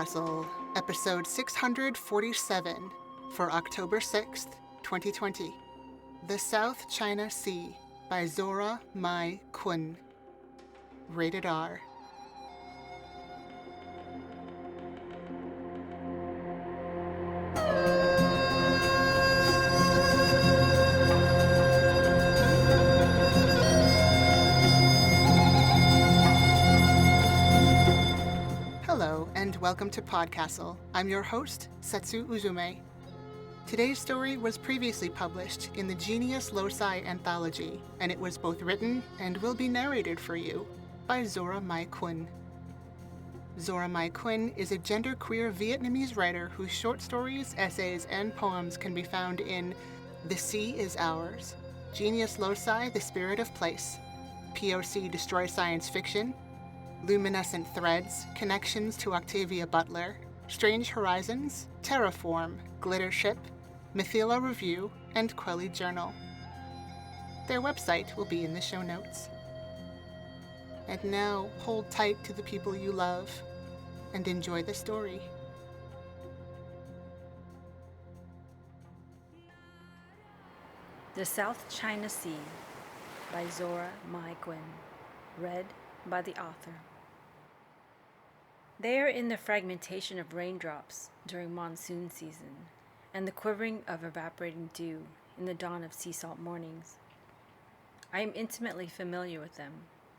PodCastle, episode 647 for October 6th, 2020. The South China Sea by Zora Mai Kun. Rated R. Hello, and welcome to PodCastle. I'm your host, Setsu Uzume. Today's story was previously published in the Genius Loci anthology, and it was both written and will be narrated for you by Zora Mai Kun. Zora Mai Kun is a genderqueer Vietnamese writer whose short stories, essays, and poems can be found in The Sea is Ours, Genius Loci, The Spirit of Place, POC Destroy Science Fiction, Luminescent Threads, Connections to Octavia Butler, Strange Horizons, Terraform, Glitter Ship, Mithila Review, and Quelly Journal. Their website will be in the show notes. And now, hold tight to the people you love and enjoy the story. The South China Sea by Zora Mai Kun. Read by the author. They are in the fragmentation of raindrops during monsoon season and the quivering of evaporating dew in the dawn of sea salt mornings. I am intimately familiar with them,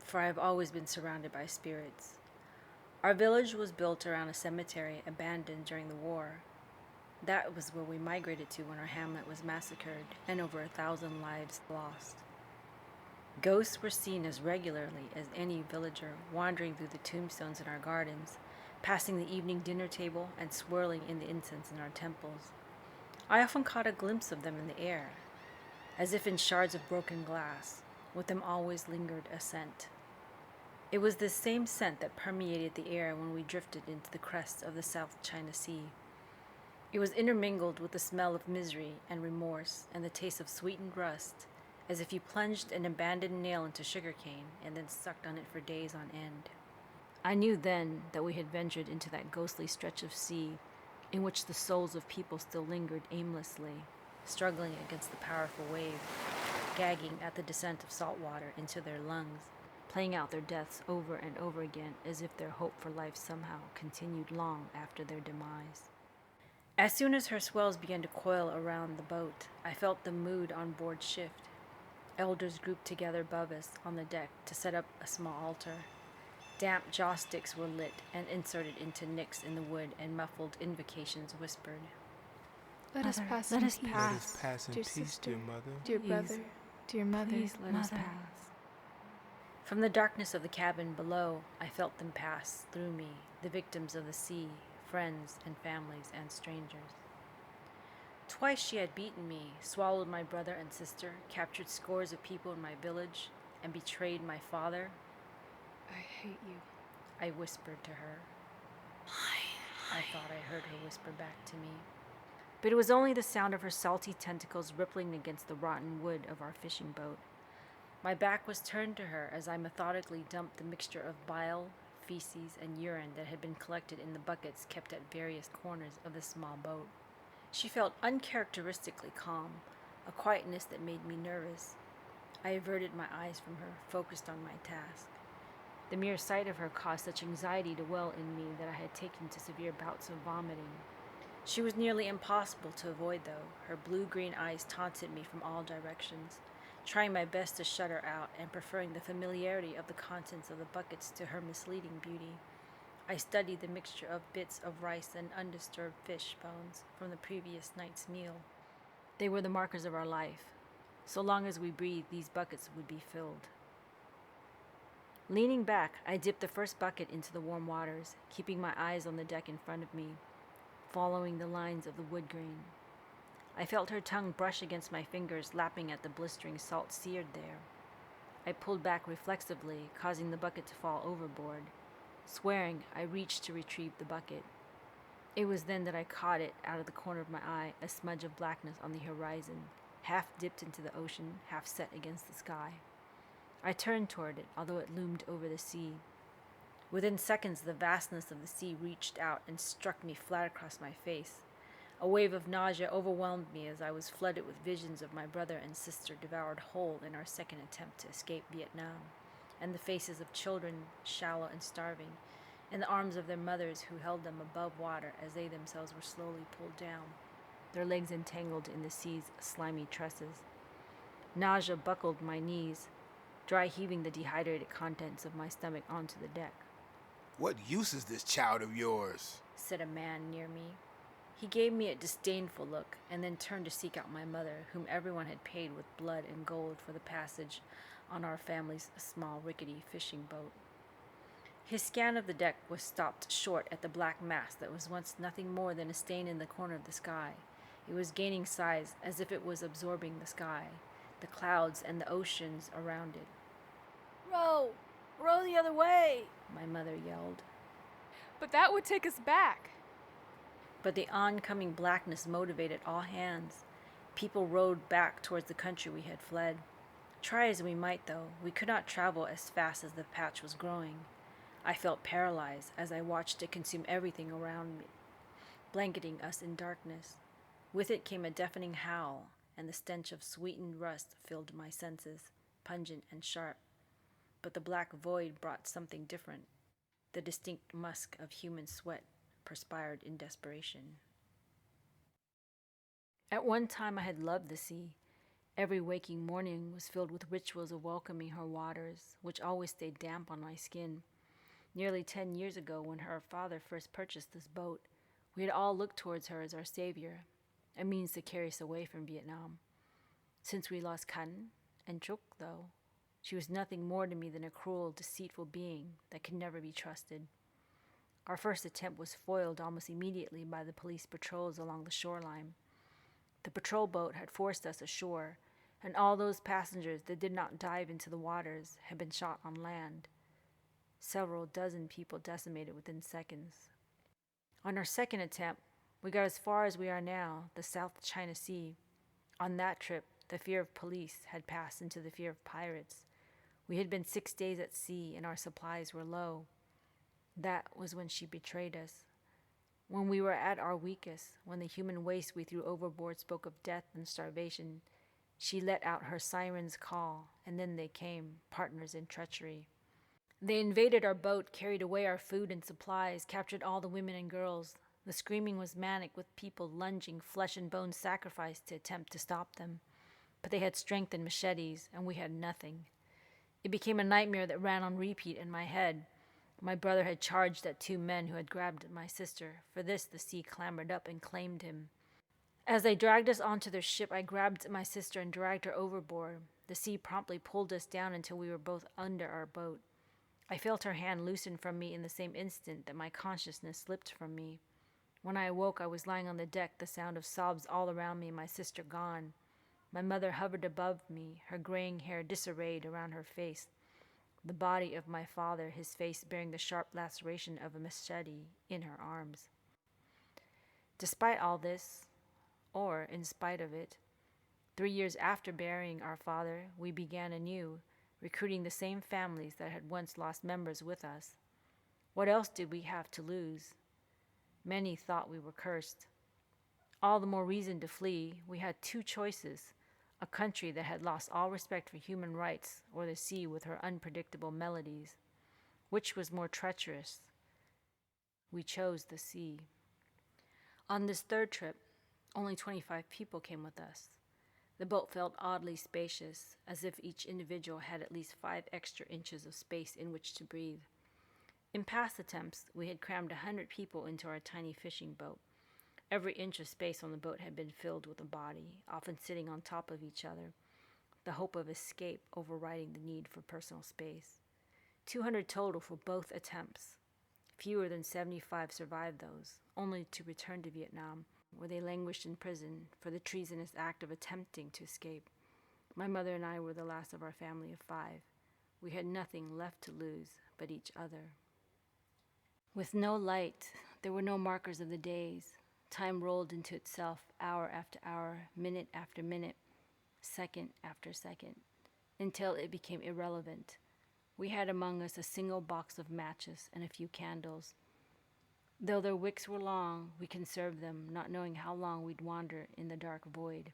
for I have always been surrounded by spirits. Our village was built around a cemetery abandoned during the war. That was where we migrated to when our hamlet was massacred and over 1,000 lives lost. Ghosts were seen as regularly as any villager wandering through the tombstones in our gardens, passing the evening dinner table and swirling in the incense in our temples. I often caught a glimpse of them in the air, as if in shards of broken glass. With them always lingered a scent. It was this same scent that permeated the air when we drifted into the crest of the South China Sea. It was intermingled with the smell of misery and remorse and the taste of sweetened rust, as if you plunged an abandoned nail into sugarcane and then sucked on it for days on end. I knew then that we had ventured into that ghostly stretch of sea in which the souls of people still lingered aimlessly, struggling against the powerful wave, gagging at the descent of salt water into their lungs, playing out their deaths over and over again as if their hope for life somehow continued long after their demise. As soon as her swells began to coil around the boat, I felt the mood on board shift. Elders grouped together above us on the deck to set up a small altar. Damp jaw sticks were lit and inserted into nicks in the wood, and muffled invocations whispered. Let us pass in peace, dear mother. dear brother, dear mother. Please let us pass. From the darkness of the cabin below, I felt them pass through me, the victims of the sea, friends and families and strangers. Twice she had beaten me, swallowed my brother and sister, captured scores of people in my village, and betrayed my father. I hate you. I whispered to her. I thought I heard her whisper back to me. But it was only the sound of her salty tentacles rippling against the rotten wood of our fishing boat. My back was turned to her as I methodically dumped the mixture of bile, feces, and urine that had been collected in the buckets kept at various corners of the small boat. She felt uncharacteristically calm, a quietness that made me nervous. I averted my eyes from her, focused on my task. The mere sight of her caused such anxiety to well in me that I had taken to severe bouts of vomiting. She was nearly impossible to avoid, though. Her blue-green eyes taunted me from all directions, trying my best to shut her out and preferring the familiarity of the contents of the buckets to her misleading beauty. I studied the mixture of bits of rice and undisturbed fish bones from the previous night's meal. They were the markers of our life. So long as we breathed, these buckets would be filled. Leaning back, I dipped the first bucket into the warm waters, keeping my eyes on the deck in front of me, following the lines of the wood grain. I felt her tongue brush against my fingers, lapping at the blistering salt seared there. I pulled back reflexively, causing the bucket to fall overboard. Swearing, I reached to retrieve the bucket. It was then that I caught it out of the corner of my eye, a smudge of blackness on the horizon, half dipped into the ocean, half set against the sky. I turned toward it, although it loomed over the sea. Within seconds, the vastness of the sea reached out and struck me flat across my face. A wave of nausea overwhelmed me as I was flooded with visions of my brother and sister devoured whole in our second attempt to escape Vietnam, and the faces of children shallow and starving, in the arms of their mothers who held them above water as they themselves were slowly pulled down, their legs entangled in the sea's slimy tresses. Nausea buckled my knees, dry heaving the dehydrated contents of my stomach onto the deck. "What use is this child of yours?" said a man near me. He gave me a disdainful look and then turned to seek out my mother, whom everyone had paid with blood and gold for the passage on our family's small rickety fishing boat. His scan of the deck was stopped short at the black mass that was once nothing more than a stain in the corner of the sky. It was gaining size as if it was absorbing the sky, the clouds and the oceans around it. Row! Row the other way! My mother yelled. But that would take us back. But the oncoming blackness motivated all hands. People rowed back towards the country we had fled. Try as we might, though, we could not travel as fast as the patch was growing. I felt paralyzed as I watched it consume everything around me, blanketing us in darkness. With it came a deafening howl, and the stench of sweetened rust filled my senses, pungent and sharp. But the black void brought something different, the distinct musk of human sweat perspired in desperation. At one time I had loved the sea. Every waking morning was filled with rituals of welcoming her waters, which always stayed damp on my skin. Nearly 10 years ago, when her father first purchased this boat, we had all looked towards her as our savior, a means to carry us away from Vietnam. Since we lost Can and Trúc, though, she was nothing more to me than a cruel, deceitful being that could never be trusted. Our first attempt was foiled almost immediately by the police patrols along the shoreline. The patrol boat had forced us ashore, and all those passengers that did not dive into the waters had been shot on land. Several dozen people decimated within seconds. On our second attempt, we got as far as we are now, the South China Sea. On that trip, the fear of police had passed into the fear of pirates. We had been 6 days at sea, and our supplies were low. That was when she betrayed us. When we were at our weakest, when the human waste we threw overboard spoke of death and starvation, she let out her siren's call, and then they came, partners in treachery. They invaded our boat, carried away our food and supplies, captured all the women and girls. The screaming was manic, with people lunging, flesh and bone sacrificed to attempt to stop them. But they had strength and machetes, and we had nothing. It became a nightmare that ran on repeat in my head. My brother had charged at 2 men who had grabbed my sister. For this, the sea clambered up and claimed him. As they dragged us onto their ship, I grabbed my sister and dragged her overboard. The sea promptly pulled us down until we were both under our boat. I felt her hand loosen from me in the same instant that my consciousness slipped from me. When I awoke, I was lying on the deck, the sound of sobs all around me, my sister gone. My mother hovered above me, her graying hair disarrayed around her face. The body of my father, his face bearing the sharp laceration of a machete, in her arms. Despite all this, or in spite of it, 3 years after burying our father, we began anew, recruiting the same families that had once lost members with us. What else did we have to lose? Many thought we were cursed. All the more reason to flee. We had 2 choices: a country that had lost all respect for human rights, or the sea with her unpredictable melodies. Which was more treacherous? We chose the sea. On this third trip, only 25 people came with us. The boat felt oddly spacious, as if each individual had at least 5 extra inches of space in which to breathe. In past attempts, we had crammed 100 people into our tiny fishing boat. Every inch of space on the boat had been filled with a body, often sitting on top of each other, the hope of escape overriding the need for personal space. 200 total for both attempts. Fewer than 75 survived those, only to return to Vietnam, where they languished in prison for the treasonous act of attempting to escape. My mother and I were the last of our family of 5. We had nothing left to lose but each other. With no light, there were no markers of the days. Time rolled into itself, hour after hour, minute after minute, second after second, until it became irrelevant. We had among us a single box of matches and a few candles. Though their wicks were long, we conserved them, not knowing how long we'd wander in the dark void.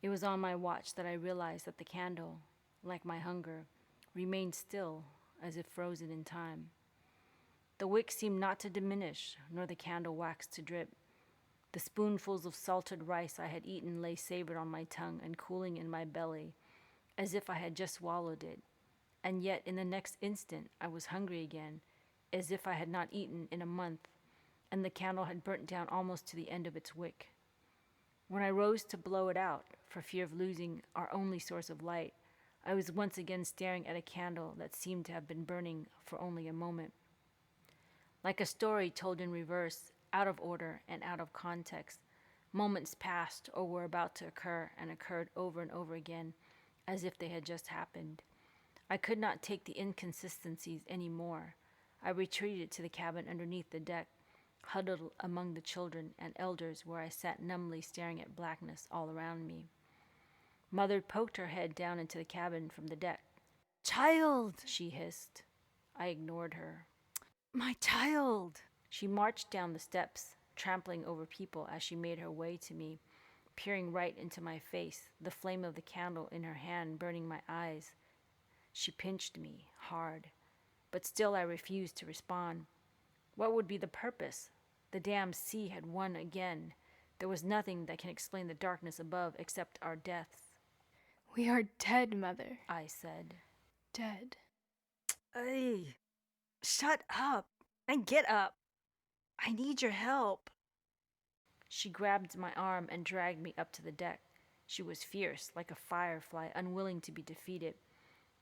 It was on my watch that I realized that the candle, like my hunger, remained still, as if frozen in time. The wick seemed not to diminish, nor the candle wax to drip. The spoonfuls of salted rice I had eaten lay savored on my tongue and cooling in my belly, as if I had just swallowed it. And yet, in the next instant, I was hungry again, as if I had not eaten in a month, and the candle had burnt down almost to the end of its wick. When I rose to blow it out, for fear of losing our only source of light, I was once again staring at a candle that seemed to have been burning for only a moment. Like a story told in reverse, out of order and out of context, moments passed or were about to occur and occurred over and over again, as if they had just happened. I could not take the inconsistencies any more. I retreated to the cabin underneath the deck, huddled among the children and elders where I sat numbly staring at blackness all around me. Mother poked her head down into the cabin from the deck. "Child!" she hissed. I ignored her. "My child!" She marched down the steps, trampling over people as she made her way to me, peering right into my face, the flame of the candle in her hand burning my eyes. She pinched me hard, but still I refused to respond. What would be the purpose? The damned sea had won again. There was nothing that can explain the darkness above except our deaths. "We are dead, Mother," I said. "Dead." "Ay, shut up and get up. I need your help." She grabbed my arm and dragged me up to the deck. She was fierce, like a firefly, unwilling to be defeated.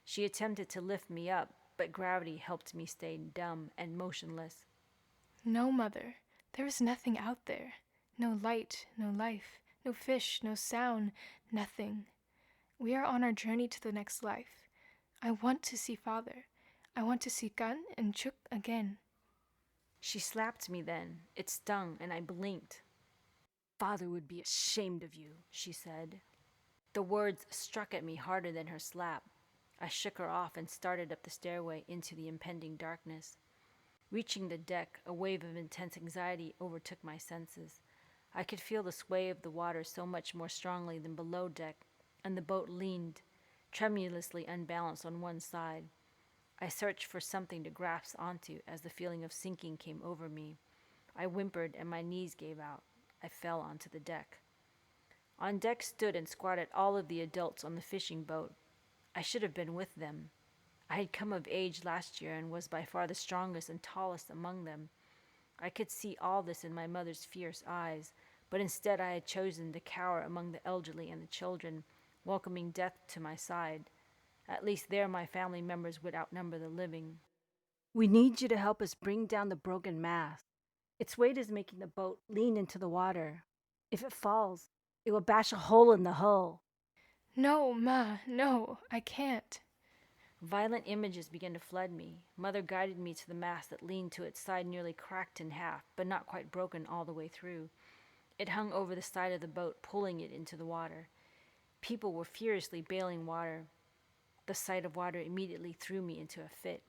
She attempted to lift me up, but gravity helped me stay dumb and motionless. "No, Mother. There is nothing out there. No light, no life, no fish, no sound, nothing. We are on our journey to the next life. I want to see Father. I want to see Kan and Chuk again." She slapped me then. It stung, and I blinked. "Father would be ashamed of you," she said. The words struck at me harder than her slap. I shook her off and started up the stairway into the impending darkness. Reaching the deck, a wave of intense anxiety overtook my senses. I could feel the sway of the water so much more strongly than below deck, and the boat leaned, tremulously unbalanced on one side. I searched for something to grasp onto as the feeling of sinking came over me. I whimpered and my knees gave out. I fell onto the deck. On deck stood and squatted all of the adults on the fishing boat. I should have been with them. I had come of age last year and was by far the strongest and tallest among them. I could see all this in my mother's fierce eyes, but instead I had chosen to cower among the elderly and the children, welcoming death to my side. At least there my family members would outnumber the living. "We need you to help us bring down the broken mast. Its weight is making the boat lean into the water. If it falls, it will bash a hole in the hull." "No, Ma, no, I can't." Violent images began to flood me. Mother guided me to the mast that leaned to its side nearly cracked in half, but not quite broken all the way through. It hung over the side of the boat, pulling it into the water. People were furiously bailing water. The sight of water immediately threw me into a fit.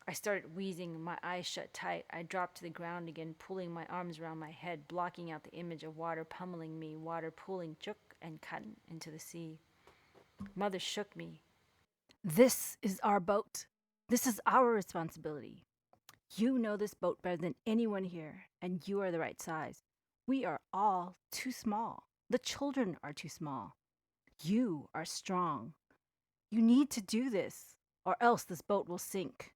I started wheezing, my eyes shut tight. I dropped to the ground again, pulling my arms around my head, blocking out the image of water pummeling me, water pulling Chuk and Kan into the sea. Mother shook me. "This is our boat. This is our responsibility. You know this boat better than anyone here, and you are the right size. We are all too small. The children are too small. You are strong. You need to do this, or else this boat will sink."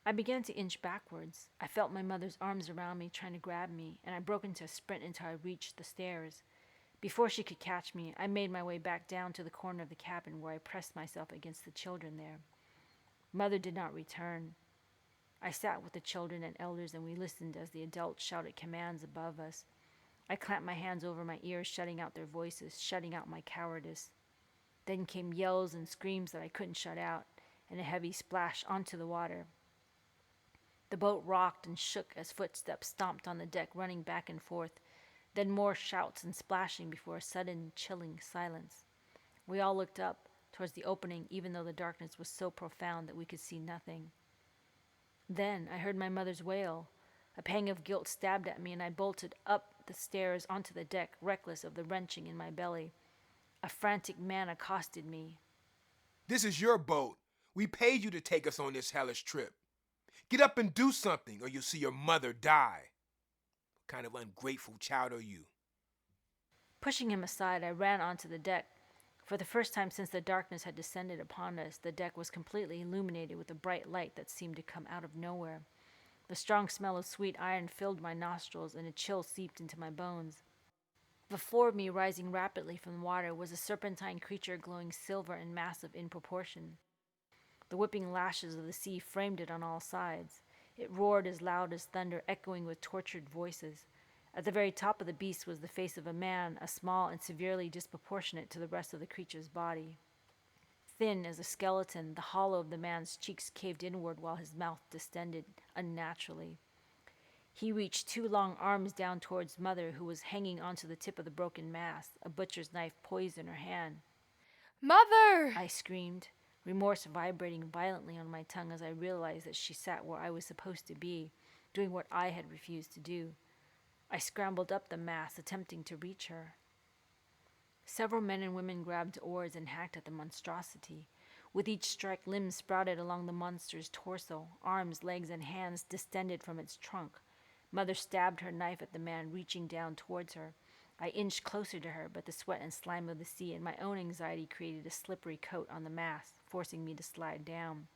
I began to inch backwards. I felt my mother's arms around me, trying to grab me, and I broke into a sprint until I reached the stairs. Before she could catch me, I made my way back down to the corner of the cabin where I pressed myself against the children there. Mother did not return. I sat with the children and elders and we listened as the adults shouted commands above us. I clamped my hands over my ears, shutting out their voices, shutting out my cowardice. Then came yells and screams that I couldn't shut out, and a heavy splash onto the water. The boat rocked and shook as footsteps stomped on the deck, running back and forth. Then more shouts and splashing before a sudden, chilling silence. We all looked up. towards the opening, even though the darkness was so profound that we could see nothing. Then I heard my mother's wail. A pang of guilt stabbed at me, and I bolted up the stairs onto the deck, reckless of the wrenching in my belly. A frantic man accosted me. This is your boat. We paid you to take us on this hellish trip. Get up and do something, or you'll see your mother die. What kind of ungrateful child are you? Pushing him aside, I ran onto the deck. For the first time since the darkness had descended upon us, the deck was completely illuminated with a bright light that seemed to come out of nowhere. The strong smell of sweet iron filled my nostrils, and a chill seeped into my bones. Before me, rising rapidly from the water, was a serpentine creature glowing silver and massive in proportion. The whipping lashes of the sea framed it on all sides. It roared as loud as thunder, echoing with tortured voices. At the very top of the beast was the face of a man, a small and severely disproportionate to the rest of the creature's body. Thin as a skeleton, the hollow of the man's cheeks caved inward while his mouth distended unnaturally. He reached two long arms down towards Mother, who was hanging onto the tip of the broken mast, a butcher's knife poised in her hand. Mother! I screamed, remorse vibrating violently on my tongue as I realized that she sat where I was supposed to be, doing what I had refused to do. I scrambled up the mast, attempting to reach her. Several men and women grabbed oars and hacked at the monstrosity. With each strike, limbs sprouted along the monster's torso, arms, legs, and hands distended from its trunk. Mother stabbed her knife at the man, reaching down towards her. I inched closer to her, but the sweat and slime of the sea and my own anxiety created a slippery coat on the mast, forcing me to slide down.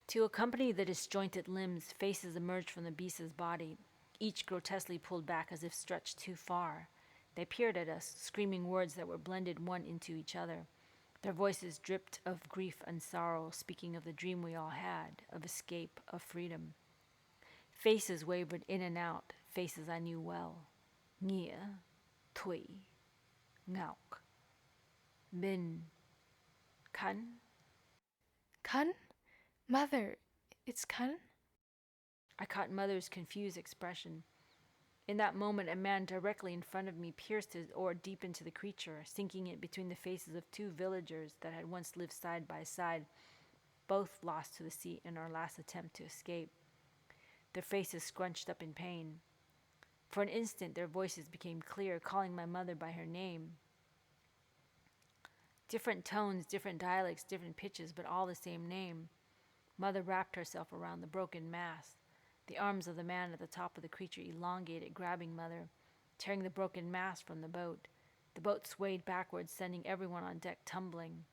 To accompany the disjointed limbs, faces emerged from the beast's body, each grotesquely pulled back as if stretched too far. They peered at us, screaming words that were blended one into each other. Their voices dripped of grief and sorrow, speaking of the dream we all had, of escape, of freedom. Faces wavered in and out, faces I knew well. Nia, Tui, Ngauk, Bin, Kan. Kun? Mother, it's Kun? I caught Mother's confused expression. In that moment, a man directly in front of me pierced his oar deep into the creature, sinking it between the faces of two villagers that had once lived side by side, both lost to the sea in our last attempt to escape. Their faces scrunched up in pain. For an instant, their voices became clear, calling my mother by her name. Different tones, different dialects, different pitches, but all the same name. Mother wrapped herself around the broken mast. The arms of the man at the top of the creature elongated, grabbing Mother, tearing the broken mast from the boat. The boat swayed backwards, sending everyone on deck tumbling.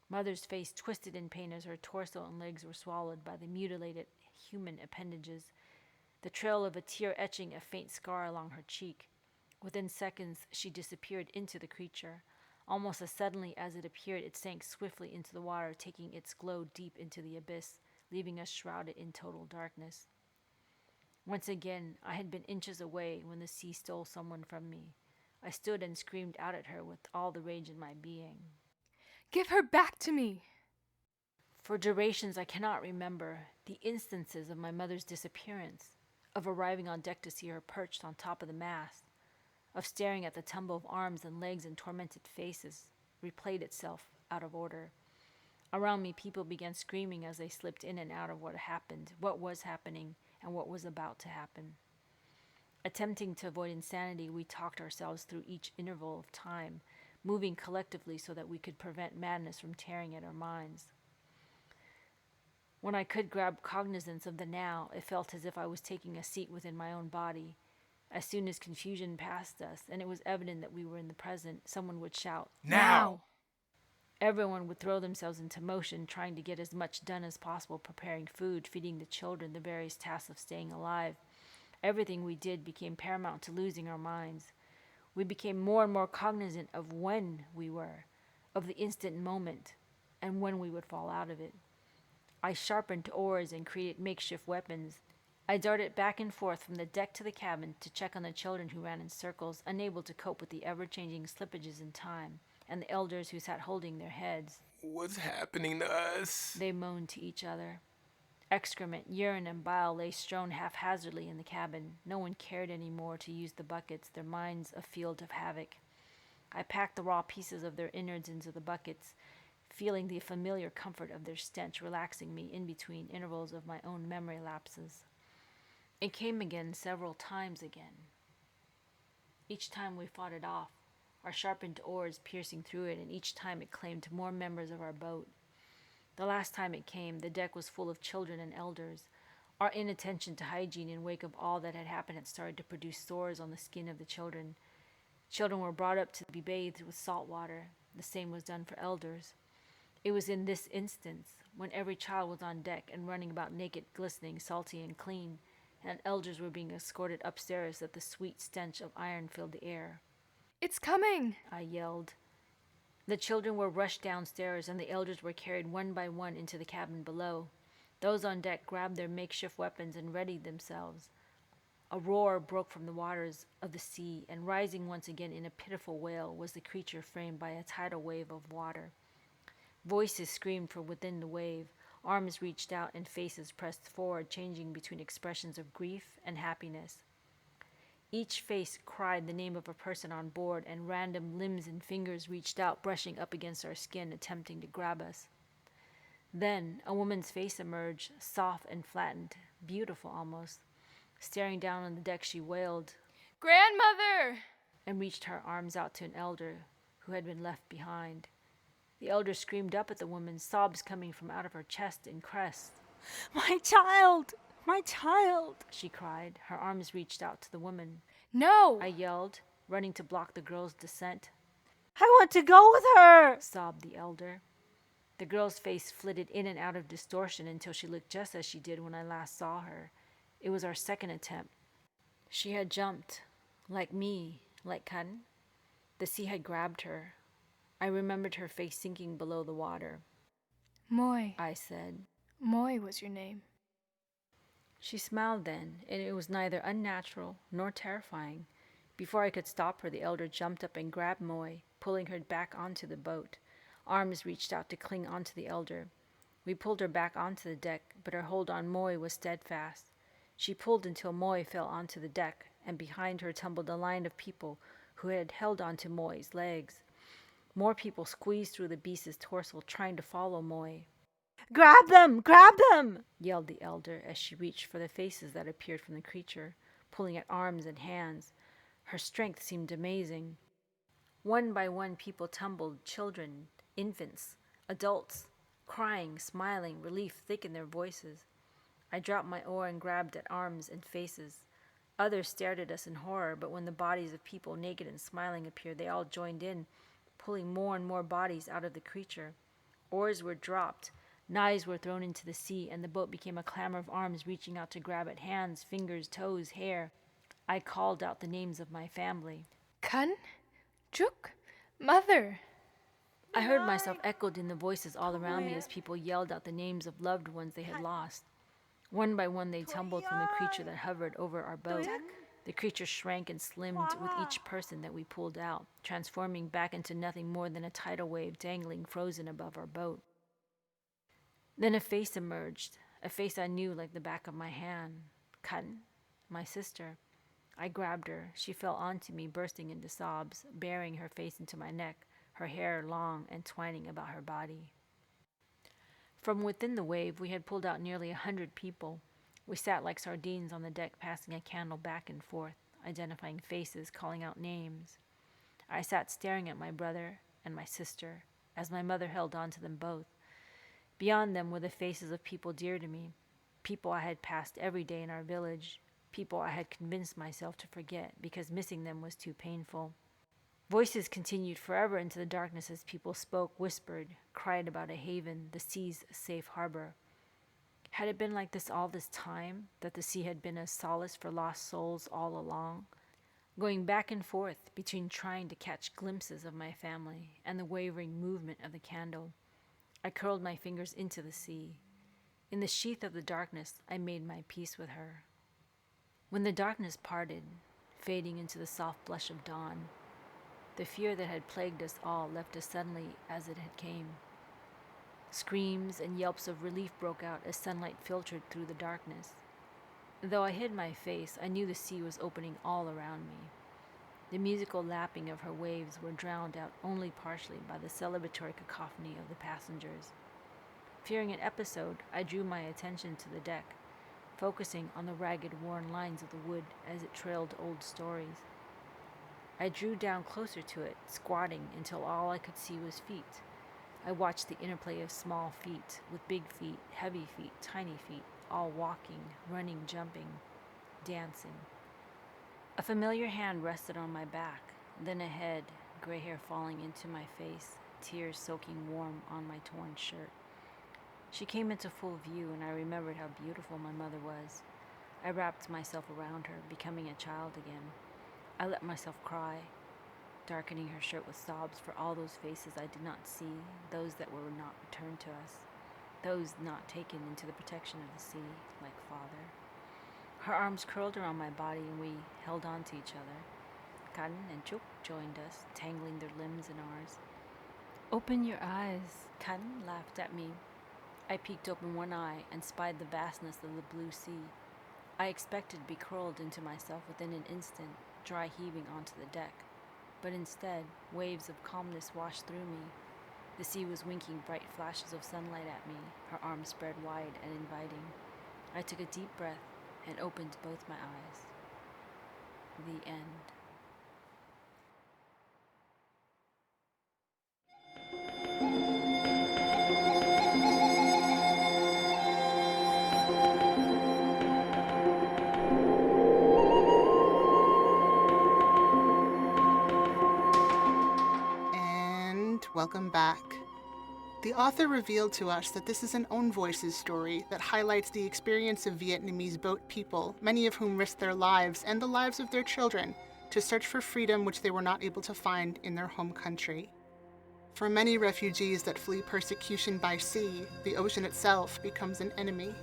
Mother's face twisted in pain as her torso and legs were swallowed by the mutilated human appendages, the trail of a tear etching a faint scar along her cheek. Within seconds, she disappeared into the creature. Almost as suddenly as it appeared, it sank swiftly into the water, taking its glow deep into the abyss, leaving us shrouded in total darkness. Once again, I had been inches away when the sea stole someone from me. I stood and screamed out at her with all the rage in my being. Give her back to me! For durations I cannot remember the instances of my mother's disappearance, of arriving on deck to see her perched on top of the mast, of staring at the tumble of arms and legs and tormented faces, replayed itself out of order. Around me, people began screaming as they slipped in and out of what happened, what was happening, and what was about to happen. Attempting to avoid insanity, we talked ourselves through each interval of time, moving collectively so that we could prevent madness from tearing at our minds. When I could grab cognizance of the now, it felt as if I was taking a seat within my own body. As soon as confusion passed us, and it was evident that we were in the present, someone would shout, Now! Everyone would throw themselves into motion, trying to get as much done as possible, preparing food, feeding the children, the various tasks of staying alive. Everything we did became paramount to losing our minds. We became more and more cognizant of when we were, of the instant moment, and when we would fall out of it. I sharpened oars and created makeshift weapons. I darted back and forth from the deck to the cabin to check on the children who ran in circles, unable to cope with the ever-changing slippages in time, and the elders who sat holding their heads. What's happening to us? They moaned to each other. Excrement, urine, and bile lay strewn haphazardly in the cabin. No one cared any more to use the buckets, their minds a field of havoc. I packed the raw pieces of their innards into the buckets, feeling the familiar comfort of their stench relaxing me in between intervals of my own memory lapses. It came again several times again. Each time we fought it off, our sharpened oars piercing through it, and each time it claimed more members of our boat. The last time it came, the deck was full of children and elders. Our inattention to hygiene in wake of all that had happened had started to produce sores on the skin of the children. Children were brought up to be bathed with salt water. The same was done for elders. It was in this instance, when every child was on deck and running about naked, glistening, salty, and clean, and elders were being escorted upstairs, that the sweet stench of iron filled the air. It's coming! I yelled. The children were rushed downstairs, and the elders were carried one by one into the cabin below. Those on deck grabbed their makeshift weapons and readied themselves. A roar broke from the waters of the sea, and rising once again in a pitiful wail was the creature framed by a tidal wave of water. Voices screamed from within the wave, arms reached out, and faces pressed forward, changing between expressions of grief and happiness. Each face cried the name of a person on board, and random limbs and fingers reached out, brushing up against our skin, attempting to grab us. Then a woman's face emerged, soft and flattened, beautiful almost. Staring down on the deck, she wailed, Grandmother! And reached her arms out to an elder who had been left behind. The elder screamed up at the woman, sobs coming from out of her chest and crest. "My child! My child!" she cried. Her arms reached out to the woman. No! I yelled, running to block the girl's descent. "I want to go with her!" sobbed the elder. The girl's face flitted in and out of distortion until she looked just as she did when I last saw her. It was our second attempt. She had jumped, like me, like Kun. The sea had grabbed her. I remembered her face sinking below the water. Moi. I said. Moi was your name. She smiled then, and it was neither unnatural nor terrifying. Before I could stop her, the elder jumped up and grabbed Moi, pulling her back onto the boat. Arms reached out to cling onto the elder. We pulled her back onto the deck, but her hold on Moi was steadfast. She pulled until Moi fell onto the deck, and behind her tumbled a line of people who had held onto Moi's legs. More people squeezed through the beast's torso, trying to follow Moi. "Grab them! Grab them!" yelled the elder as she reached for the faces that appeared from the creature, pulling at arms and hands. Her strength seemed amazing. One by one, people tumbled, children, infants, adults, crying, smiling, relief thick in their voices. I dropped my oar and grabbed at arms and faces. Others stared at us in horror, but when the bodies of people, naked and smiling, appeared, they all joined in, pulling more and more bodies out of the creature. Oars were dropped, knives were thrown into the sea, and the boat became a clamor of arms reaching out to grab at hands, fingers, toes, hair. I called out the names of my family. Kun? Juk? Mother! I heard myself echoed in the voices all around me as people yelled out the names of loved ones they had lost. One by one, they tumbled from the creature that hovered over our boat. The creature shrank and slimmed with each person that we pulled out, transforming back into nothing more than a tidal wave dangling frozen above our boat. Then a face emerged, a face I knew like the back of my hand. Kun, my sister. I grabbed her. She fell onto me, bursting into sobs, burying her face into my neck, her hair long and twining about her body. From within the wave, we had pulled out nearly 100 people. We sat like sardines on the deck, passing a candle back and forth, identifying faces, calling out names. I sat staring at my brother and my sister, as my mother held on to them both. Beyond them were the faces of people dear to me, people I had passed every day in our village, people I had convinced myself to forget because missing them was too painful. Voices continued forever into the darkness as people spoke, whispered, cried about a haven, the sea's safe harbor. Had it been like this all this time, that the sea had been a solace for lost souls all along? Going back and forth between trying to catch glimpses of my family and the wavering movement of the candle, I curled my fingers into the sea. In the sheath of the darkness, I made my peace with her. When the darkness parted, fading into the soft blush of dawn, the fear that had plagued us all left us suddenly as it had came. Screams and yelps of relief broke out as sunlight filtered through the darkness. Though I hid my face, I knew the sea was opening all around me. The musical lapping of her waves were drowned out only partially by the celebratory cacophony of the passengers. Fearing an episode, I drew my attention to the deck, focusing on the ragged, worn lines of the wood as it trailed old stories. I drew down closer to it, squatting until all I could see was feet. I watched the interplay of small feet with big feet, heavy feet, tiny feet, all walking, running, jumping, dancing. A familiar hand rested on my back, then a head, gray hair falling into my face, tears soaking warm on my torn shirt. She came into full view, and I remembered how beautiful my mother was. I wrapped myself around her, becoming a child again. I let myself cry, darkening her shirt with sobs for all those faces I did not see, those that were not returned to us, those not taken into the protection of the sea, like father. Her arms curled around my body, and we held on to each other. Karen and Chuk joined us, tangling their limbs in ours. "Open your eyes," Karen laughed at me. I peeked open one eye and spied the vastness of the blue sea. I expected to be curled into myself within an instant, dry heaving onto the deck. But instead, waves of calmness washed through me. The sea was winking bright flashes of sunlight at me, her arms spread wide and inviting. I took a deep breath and opened both my eyes. The end. Welcome back. The author revealed to us that this is an Own Voices story that highlights the experience of Vietnamese boat people, many of whom risked their lives and the lives of their children to search for freedom which they were not able to find in their home country. For many refugees that flee persecution by sea, the ocean itself becomes an enemy.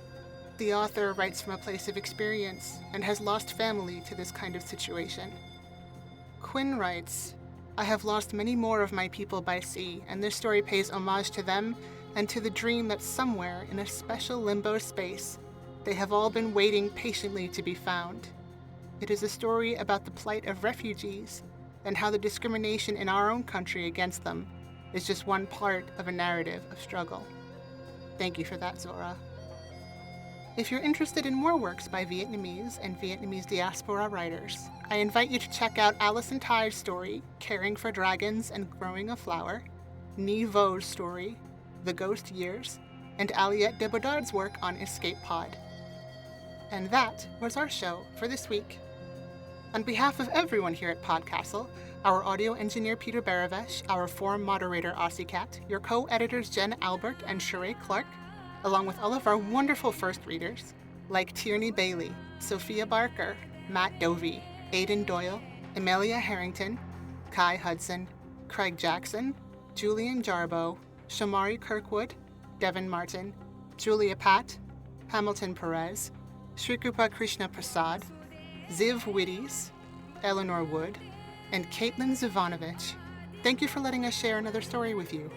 The author writes from a place of experience and has lost family to this kind of situation. Quinn writes, "I have lost many more of my people by sea, and this story pays homage to them and to the dream that somewhere in a special limbo space, they have all been waiting patiently to be found. It is a story about the plight of refugees and how the discrimination in our own country against them is just one part of a narrative of struggle." Thank you for that, Zora. If you're interested in more works by Vietnamese and Vietnamese diaspora writers, I invite you to check out Alison Ty's story, Caring for Dragons and Growing a Flower, Nhi Vo's story, The Ghost Years, and Aliette de Bodard's work on Escape Pod. And that was our show for this week. On behalf of everyone here at PodCastle, our audio engineer Peter Baravesh, our forum moderator Aussie Cat, your co-editors Jen Albert and Sheree Clark, along with all of our wonderful first readers, like Tierney Bailey, Sophia Barker, Matt Dovey, Aidan Doyle, Amelia Harrington, Kai Hudson, Craig Jackson, Julian Jarbo, Shamari Kirkwood, Devin Martin, Julia Pat, Hamilton Perez, Shrikrupa Krishna Prasad, Ziv Witties, Eleanor Wood, and Caitlin Zivanovich. Thank you for letting us share another story with you.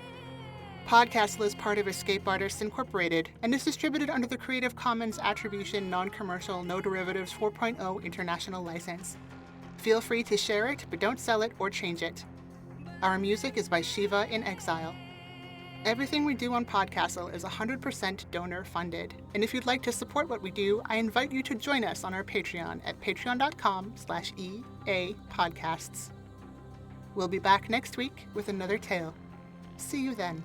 PodCastle is part of Escape Artists Incorporated and is distributed under the Creative Commons Attribution Non-Commercial No Derivatives 4.0 International License. Feel free to share it, but don't sell it or change it. Our music is by Shiva in Exile. Everything we do on PodCastle is 100% donor funded, and if you'd like to support what we do, I invite you to join us on our Patreon at patreon.com/EAPodcasts. We'll be back next week with another tale. See you then.